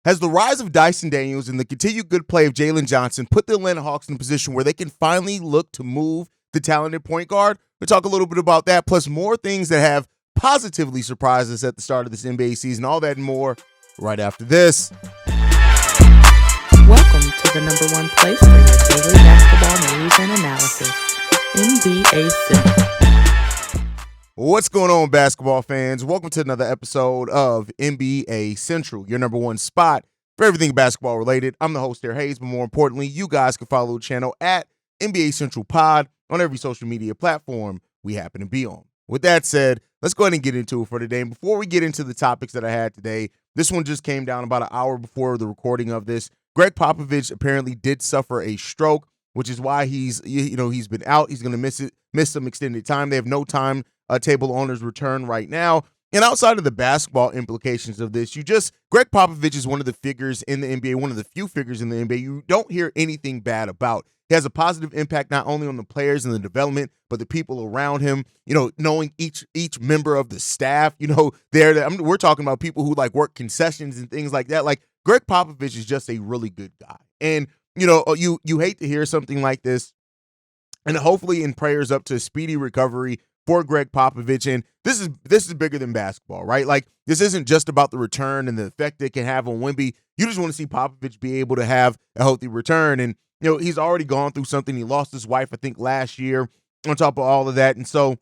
Has the rise of Dyson Daniels and the continued good play of Jalen Johnson put the Atlanta Hawks in a position where they can finally look to move the talented point guard? We'll talk a little bit about that, plus more things that have positively surprised us at the start of this NBA season. All that and more right after this. Welcome to the number one place for your daily basketball news and analysis, NBA Central. What's going on, basketball fans? Welcome to another episode of NBA Central, your number one spot for everything basketball related. I'm the host there, Haize, but more importantly, you guys can follow the channel at NBA Central Pod on every social media platform we happen to be on. With that said, let's go ahead and get into it for today. And before we get into the topics that I had today, this one just came down about an hour before the recording of this. Greg Papovich apparently did suffer a stroke, which is why he's been out. He's going to miss some extended time. They have no time table on his return right now. And outside of the basketball implications of this, Greg Popovich is one of the figures in the NBA, one of the few figures in the NBA you don't hear anything bad about. He has a positive impact not only on the players and the development, but the people around him, knowing each member of the staff, we're talking about people who work concessions and things like that. Like, Greg Popovich is just a really good guy. And, you hate to hear something like this. And hopefully in prayers up to a speedy recovery for Greg Popovich. And this is bigger than basketball, right? Like, this isn't just about the return and the effect it can have on Wemby. You just want to see Popovich be able to have a healthy return. And, he's already gone through something. He lost his wife, I think, last year on top of all of that. And so,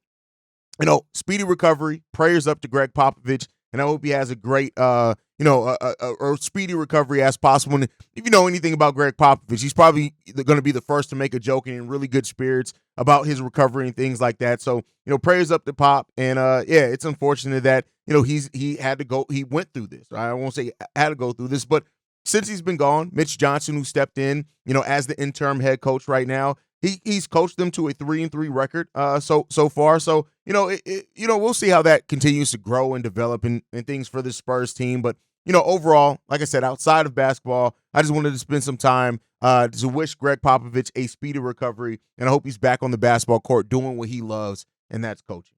speedy recovery, prayers up to Greg Popovich. And I hope he has a great, a speedy recovery as possible. And if you know anything about Greg Popovich, he's probably going to be the first to make a joke and in really good spirits about his recovery and things like that. So, prayers up to Pop. And it's unfortunate that, he had to go, he went through this. I won't say had to go through this, but since he's been gone, Mitch Johnson, who stepped in, as the interim head coach right now, he's coached them to a 3-3 record so far. So, we'll see how that continues to grow and develop and things for the Spurs team. But, overall, like I said, outside of basketball, I just wanted to spend some time to wish Greg Popovich a speedy recovery. And I hope he's back on the basketball court doing what he loves, and that's coaching.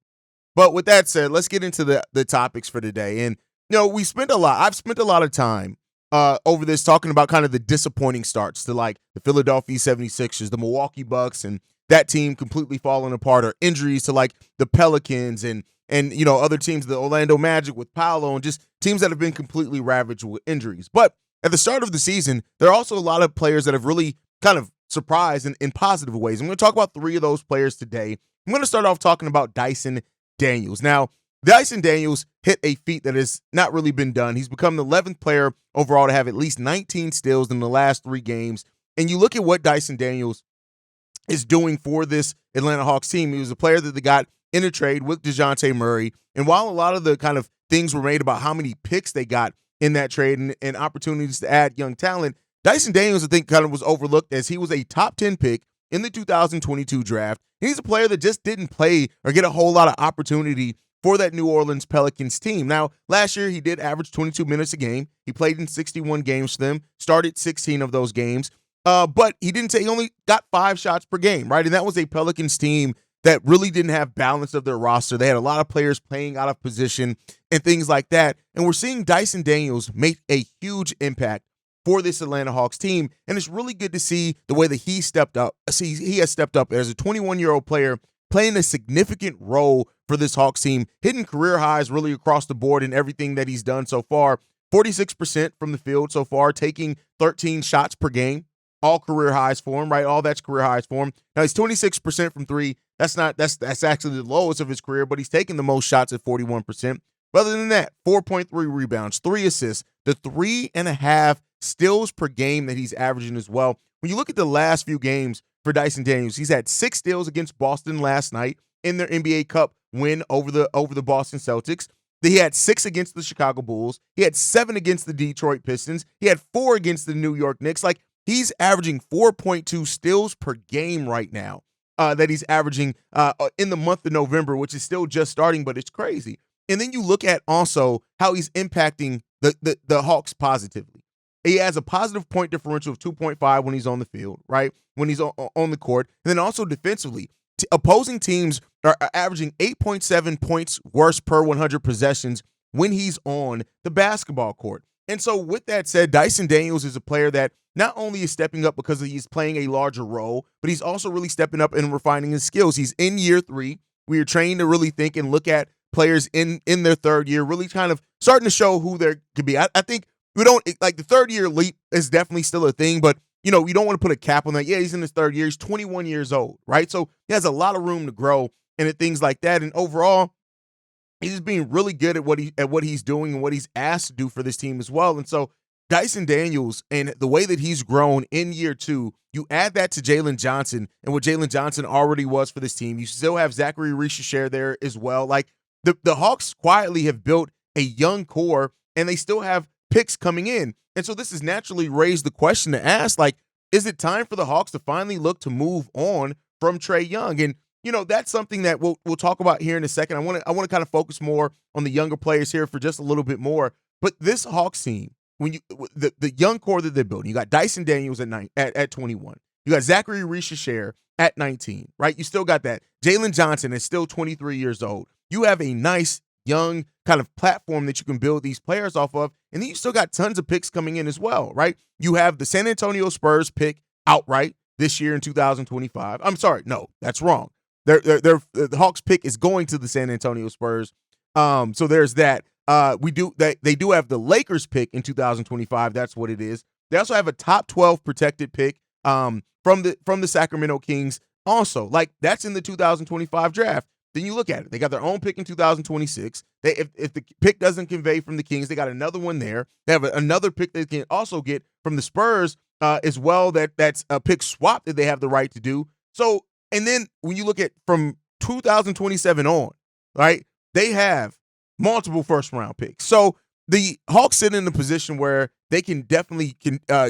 But with that said, let's get into the topics for today. And, I've spent a lot of time over this talking about kind of the disappointing starts to the Philadelphia 76ers, the Milwaukee Bucks, and that team completely falling apart, or injuries to the Pelicans and other teams, the Orlando Magic with Paolo, and just teams that have been completely ravaged with injuries. But at the start of the season, there are also a lot of players that have really kind of surprised in positive ways. I'm going to talk about 3 of those players today. I'm going to start off talking about Dyson Daniels. Now, Dyson Daniels hit a feat that has not really been done. He's become the 11th player overall to have at least 19 steals in the last 3 games. And you look at what Dyson Daniels is doing for this Atlanta Hawks team. He was a player that they got in a trade with DeJounte Murray. And while a lot of the kind of things were made about how many picks they got in that trade and opportunities to add young talent, Dyson Daniels, I think, kind of was overlooked as he was a top 10 pick in the 2022 draft. And he's a player that just didn't play or get a whole lot of opportunity for that New Orleans Pelicans team. Now, last year, he did average 22 minutes a game. He played in 61 games for them, started 16 of those games. But he only got 5 shots per game, right? And that was a Pelicans team that really didn't have balance of their roster. They had a lot of players playing out of position and things like that. And we're seeing Dyson Daniels make a huge impact for this Atlanta Hawks team. And it's really good to see the way that he stepped up. He has stepped up as a 21-year-old player, playing a significant role for this Hawks team, hitting career highs really across the board in everything that he's done so far. 46% from the field so far, taking 13 shots per game. All career highs for him, right? All that's career highs for him. Now he's 26% from 3. That's actually the lowest of his career, but he's taking the most shots at 41%. But other than that, 4.3 rebounds, 3 assists, the 3.5 steals per game that he's averaging as well. When you look at the last few games for Dyson Daniels, he's had 6 steals against Boston last night in their NBA Cup win over the Boston Celtics. He had 6 against the Chicago Bulls. He had 7 against the Detroit Pistons. He had 4 against the New York Knicks. He's averaging 4.2 steals per game right now that he's averaging in the month of November, which is still just starting, but it's crazy. And then you look at also how he's impacting the Hawks positively. He has a positive point differential of 2.5 when he's on the field, right? When he's on the court. And then also defensively, opposing teams are averaging 8.7 points worse per 100 possessions when he's on the basketball court. And so with that said, Dyson Daniels is a player that not only is stepping up because he's playing a larger role, but he's also really stepping up and refining his skills. He's in year 3. We are trained to really think and look at players in their third year, really kind of starting to show who they could be. I think we don't like the third year leap is definitely still a thing, but you don't want to put a cap on that. Yeah, he's in his third year. He's 21 years old, right? So he has a lot of room to grow and things like that. And overall, he's just being really good at what he's doing and what he's asked to do for this team as well. And so Dyson Daniels and the way that he's grown in year 2, you add that to Jalen Johnson and what Jalen Johnson already was for this team. You still have Zachary Richer there as well. Like the Hawks quietly have built a young core and they still have picks coming in. And so this has naturally raised the question to ask, like, is it time for the Hawks to finally look to move on from Trae Young? And that's something that we'll talk about here in a second. I want to kind of focus more on the younger players here for just a little bit more. But this Hawks team, when the young core that they're building, you got Dyson Daniels at 21. You got Zachary Richer at 19, right? You still got that. Jalen Johnson is still 23 years old. You have a nice young kind of platform that you can build these players off of. And then you still got tons of picks coming in as well, right? You have the San Antonio Spurs pick outright this year in 2025. I'm sorry. No, that's wrong. The Hawks pick is going to the San Antonio Spurs. So there's that. They do have the Lakers pick in 2025. That's what it is. They also have a top 12 protected pick from the Sacramento Kings. Also, like that's in the 2025 draft. Then you look at it. They got their own pick in 2026. If the pick doesn't convey from the Kings, they got another one there. They have another pick they can also get from the Spurs as well. That's a pick swap that they have the right to do. So, and then when you look at from 2027 on, right, they have multiple first-round picks. So the Hawks sit in a position where they can definitely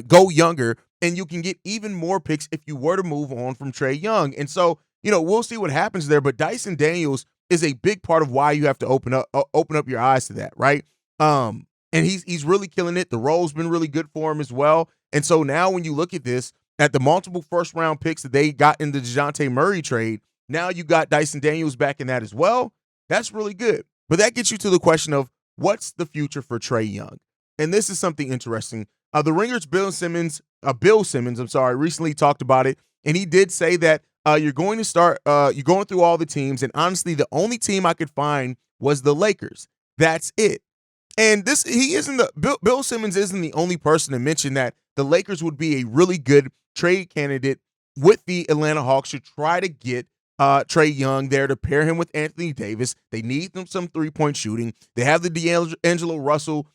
go younger, and you can get even more picks if you were to move on from Trae Young. And so, we'll see what happens there. But Dyson Daniels is a big part of why you have to open up your eyes to that, right? And he's really killing it. The role's been really good for him as well. And so now when you look at this, at the multiple first-round picks that they got in the DeJounte Murray trade, now you got Dyson Daniels back in that as well. That's really good. But that gets you to the question of what's the future for Trae Young? And this is something interesting. The Ringer's Bill Simmons, recently talked about it, and he did say that you're going through all the teams, and honestly, the only team I could find was the Lakers. That's it. And Bill Simmons isn't the only person to mention that the Lakers would be a really good trade candidate with the Atlanta Hawks to try to get Trae Young there to pair him with Anthony Davis. They need them some three-point shooting. They have the D'Angelo Russell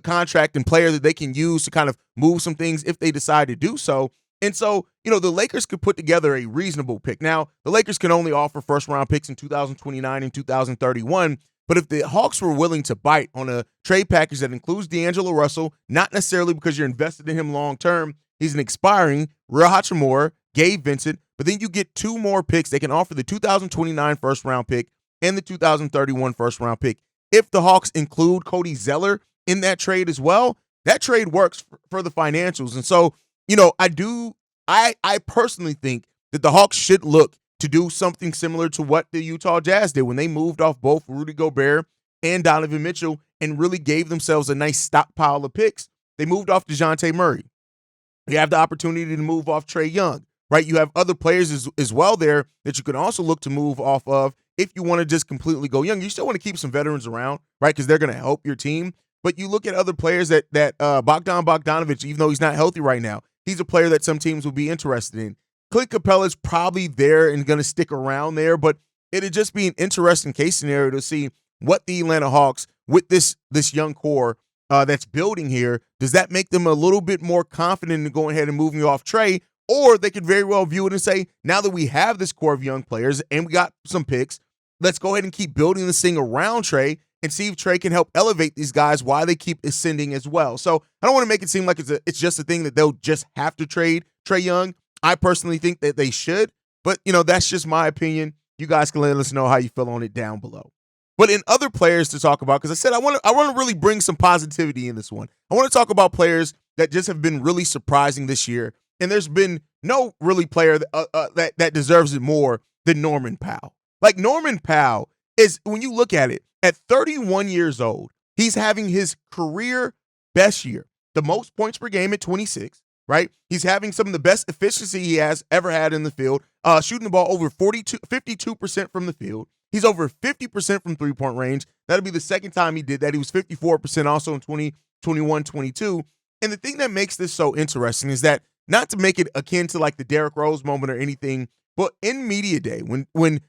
contract and player that they can use to kind of move some things if they decide to do so. And so, the Lakers could put together a reasonable pick. Now, the Lakers can only offer first-round picks in 2029 and 2031, but if the Hawks were willing to bite on a trade package that includes D'Angelo Russell, not necessarily because you're invested in him long-term, he's an expiring Rui Hachimura, Gabe Vincent, but then you get 2 more picks. They can offer the 2029 first-round pick and the 2031 first-round pick. If the Hawks include Cody Zeller in that trade as well, that trade works for the financials. And so, I personally think that the Hawks should look to do something similar to what the Utah Jazz did when they moved off both Rudy Gobert and Donovan Mitchell and really gave themselves a nice stockpile of picks. They moved off DeJounte Murray. You have the opportunity to move off Trae Young, right? You have other players as well there that you can also look to move off of if you want to just completely go young. You still want to keep some veterans around, right? Because they're going to help your team. But you look at other players that Bogdan Bogdanovic, even though he's not healthy right now, he's a player that some teams will be interested in. Clint Capella's probably there and going to stick around there, but it'd just be an interesting case scenario to see what the Atlanta Hawks, with this young core that's building here, does that make them a little bit more confident in going ahead and moving off Trae? Or they could very well view it and say, now that we have this core of young players and we got some picks, let's go ahead and keep building this thing around Trae and see if Trae can help elevate these guys while they keep ascending as well. So I don't want to make it seem like it's just a thing that they'll just have to trade Trae Young. I personally think that they should, but that's just my opinion. You guys can let us know how you feel on it down below. But in other players to talk about, because I said I want to really bring some positivity in this one. I want to talk about players that just have been really surprising this year, and there's been no really player that deserves it more than Norman Powell. Like Norman Powell is, when you look at it, at 31 years old, He's having his career best year, the most points per game at 26, right? He's having some of the best efficiency he has ever had in the field, shooting the ball over 52% from the field. He's over 50% from three-point range. That'll be the second time he did that. He was 54% also in 2021, 22. And the thing that makes this so interesting is that, not to make it akin to like the Derrick Rose moment or anything, but in media day, when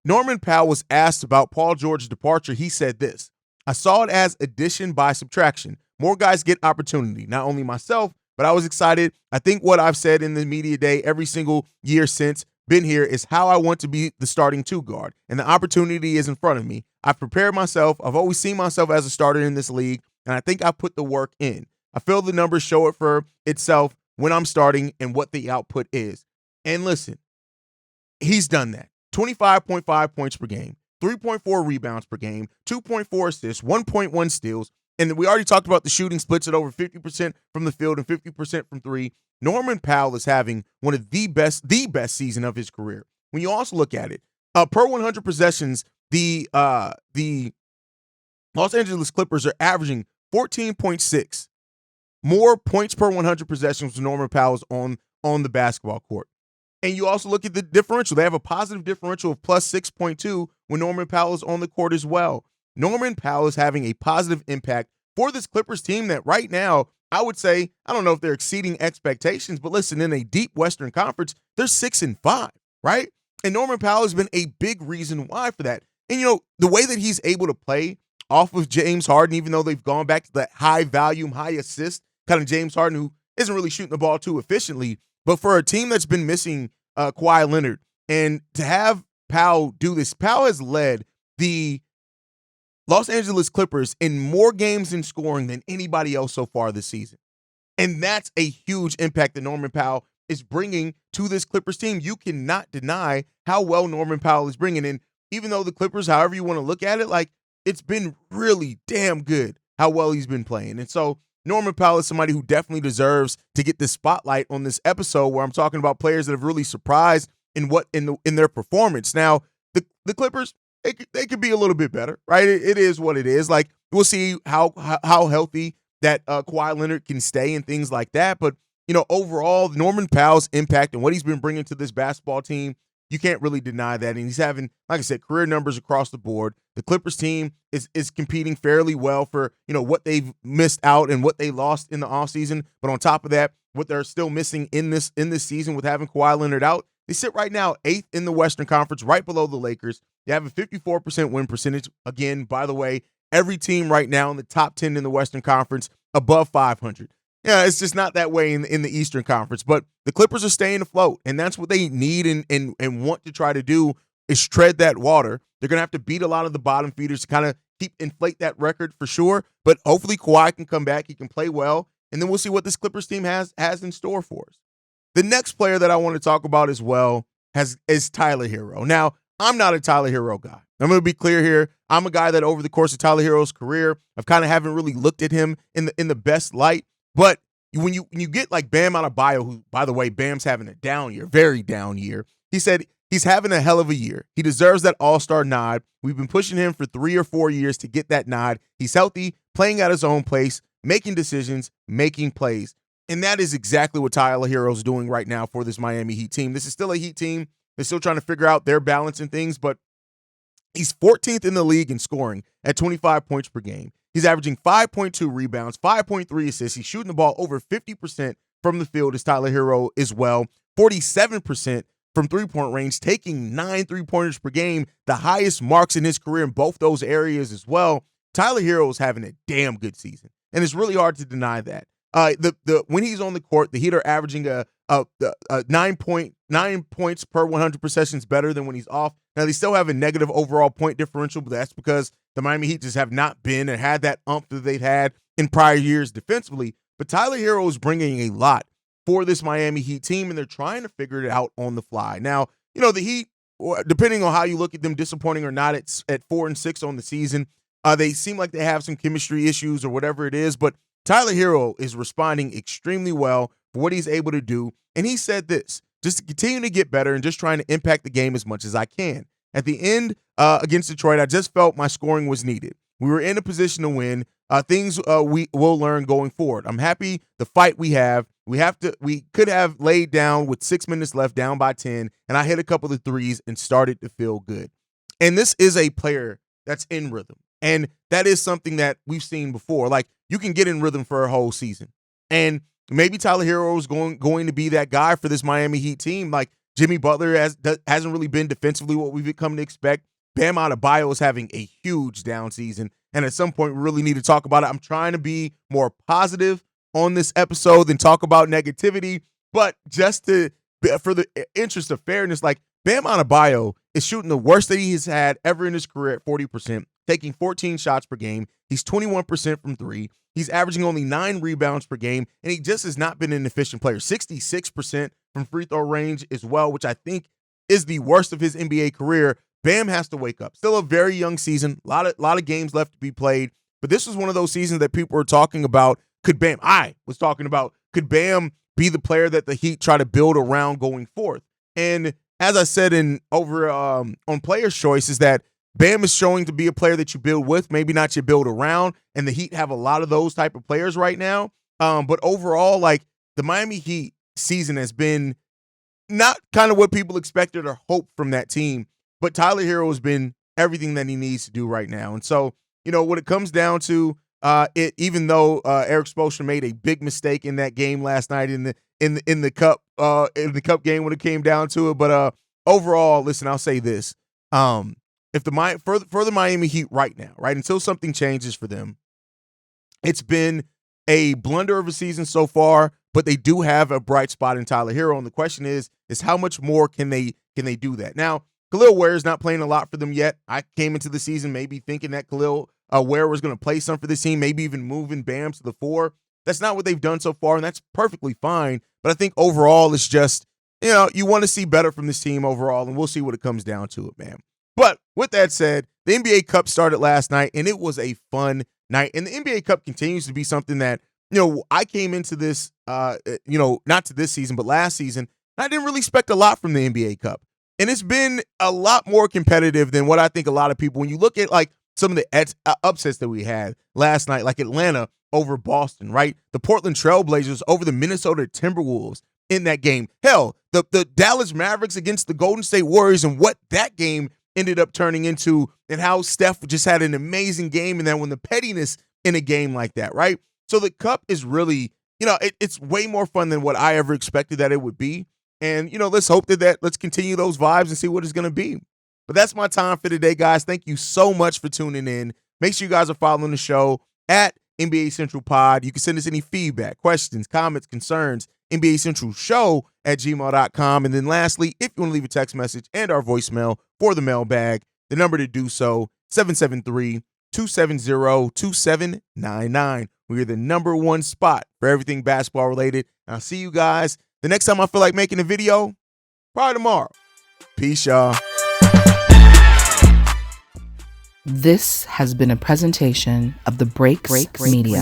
Norman Powell was asked about Paul George's departure, he said this: "I saw it as addition by subtraction. More guys get opportunity. Not only myself, but I was excited. I think what I've said in the media day every single year since been here is how I want to be the starting two guard, and the opportunity is in front of me. I've prepared myself. I've always seen myself as a starter in this league, and I think I put the work in. I feel the numbers show it for itself when I'm starting and what the output is." And listen, he's done that. 25.5 points per game, 3.4 rebounds per game, 2.4 assists, 1.1 steals. And we already talked about the shooting splits at over 50% from the field and 50% from three. Norman Powell is having one of the best season of his career. When you also look at it, per 100 possessions, the Los Angeles Clippers are averaging 14.6 more points per 100 possessions when Norman Powell is on the basketball court. And you also look at the differential. They have a positive differential of plus 6.2 when Norman Powell is on the court as well. Norman Powell is having a positive impact for this Clippers team that right now, I would say, I don't know if they're exceeding expectations, but listen, in a deep Western Conference, they're 6-5, right? And Norman Powell has been a big reason why for that. And, the way that he's able to play off of James Harden, even though they've gone back to that high volume, high assist kind of James Harden, who isn't really shooting the ball too efficiently. But for a team that's been missing Kawhi Leonard, and to have Powell do this, Powell has led the Los Angeles Clippers in more games in scoring than anybody else so far this season. And that's a huge impact that Norman Powell is bringing to this Clippers team. You cannot deny how well Norman Powell is bringing in. Even though the Clippers, however you want to look at it, like, it's been really damn good how well he's been playing. And so Norman Powell is somebody who definitely deserves to get the spotlight on this episode, where I'm talking about players that have really surprised in their performance. Now, the Clippers, they could be a little bit better, right? It is what it is. Like, we'll see how healthy that Kawhi Leonard can stay and things like that. But, overall, Norman Powell's impact and what he's been bringing to this basketball team, you can't really deny that. And he's having, like I said, career numbers across the board. The Clippers team is competing fairly well for, what they've missed out and what they lost in the offseason. But on top of that, what they're still missing in this season with having Kawhi Leonard out, they sit right now 8th in the Western Conference, right below the Lakers. They have a 54% win percentage. Again, by the way, every team right now in the top 10 in the Western Conference above 500. Yeah, it's just not that way in the Eastern Conference. But the Clippers are staying afloat, and that's what they need and want to try to do, is tread that water. They're going to have to beat a lot of the bottom feeders to kind of inflate that record for sure. But hopefully Kawhi can come back. He can play well, and then we'll see what this Clippers team has in store for us. The next player that I want to talk about as well is Tyler Herro. Now, I'm not a Tyler Herro guy. I'm going to be clear here. I'm a guy that over the course of Tyler Herro's career, I've kind of haven't really looked at him in the best light. But when you get like Bam Adebayo, who, by the way, Bam's having a down year, very down year, he said he's having a hell of a year. He deserves that all-star nod. We've been pushing him for 3 or 4 years to get that nod. He's healthy, playing at his own pace, making decisions, making plays. And that is exactly what Tyler Herro's doing right now for this Miami Heat team. This is still a Heat team. They're still trying to figure out their balance and things, but he's 14th in the league in scoring at 25 points per game. He's averaging 5.2 rebounds, 5.3 assists. He's shooting the ball over 50% from the field as Tyler Herro as well. 47% from three-point range, taking 9 three-pointers per game, the highest marks in his career in both those areas as well. Tyler Herro is having a damn good season, and it's really hard to deny that. When he's on the court, the Heat are averaging a 9 points per 100 possessions better than when he's off. Now, they still have a negative overall point differential, but that's because the Miami Heat just have not been and had that ump that they've had in prior years defensively. But Tyler Herro is bringing a lot for this Miami Heat team, and they're trying to figure it out on the fly. Now, the Heat, depending on how you look at them, disappointing or not, at 4-6 on the season, they seem like they have some chemistry issues or whatever it is, but Tyler Herro is responding extremely well for what he's able to do. And he said this: just to continue to get better and just trying to impact the game as much as I can. At the end against Detroit, I just felt my scoring was needed. We were in a position to win. Things we will learn going forward. I'm happy the fight we have. We could have laid down with 6 minutes left, down by 10, and I hit a couple of threes and started to feel good. And this is a player that's in rhythm. And that is something that we've seen before. Like, you can get in rhythm for a whole season. And maybe Tyler Herro is going to be that guy for this Miami Heat team. Like, Jimmy Butler hasn't really been defensively what we've come to expect. Bam Adebayo is having a huge down season. And at some point, we really need to talk about it. I'm trying to be more positive on this episode than talk about negativity. But just for the interest of fairness, like, Bam Adebayo is shooting the worst that he has had ever in his career at 40%, taking 14 shots per game. He's 21% from three. He's averaging only 9 rebounds per game, and he just has not been an efficient player. 66% from free throw range as well, which I think is the worst of his NBA career. Bam has to wake up. Still a very young season, a lot of games left to be played, but this was one of those seasons that people were talking about. I was talking about, could Bam be the player that the Heat try to build around going forth? And as I said on Player's Choice, is that Bam is showing to be a player that you build with, maybe not you build around, and the Heat have a lot of those type of players right now. But overall, like, the Miami Heat season has been not kind of what people expected or hoped from that team, but Tyler Herro has been everything that he needs to do right now. And so, when it comes down to even though Eric Spoelstra made a big mistake in that game last night in the cup game when it came down to it, but overall, listen, I'll say this. If for the Miami Heat right now, right, until something changes for them, it's been a blunder of a season so far, but they do have a bright spot in Tyler Herro, and the question is how much more can they do that? Now, Khalil Ware is not playing a lot for them yet. I came into the season maybe thinking that Khalil Ware was going to play some for this team, maybe even moving Bam to the 4. That's not what they've done so far, and that's perfectly fine. But I think overall it's just, you want to see better from this team overall, and we'll see what it comes down to it, man. But with that said, the NBA Cup started last night, and it was a fun night. And the NBA Cup continues to be something that, I came into this, not to this season, but last season, I didn't really expect a lot from the NBA Cup. And it's been a lot more competitive than what I think a lot of people, when you look at, like, some of the upsets that we had last night, like Atlanta over Boston, right? The Portland Trailblazers over the Minnesota Timberwolves in that game. Hell, the Dallas Mavericks against the Golden State Warriors, and what that game ended up turning into, and how Steph just had an amazing game, and then when the pettiness in a game like that, right? So the Cup is really, it's way more fun than what I ever expected that it would be. And, let's hope let's continue those vibes and see what it's going to be. But that's my time for today, guys. Thank you so much for tuning in. Make sure you guys are following the show at NBA Central Pod. You can send us any feedback, questions, comments, concerns, NBA Central Show at gmail.com. And then lastly, if you want to leave a text message and our voicemail for the mailbag, the number to do so, 773-270-2799. We are the number one spot for everything basketball related. And I'll see you guys the next time I feel like making a video, probably tomorrow. Peace, y'all. This has been a presentation of the Breaks Media.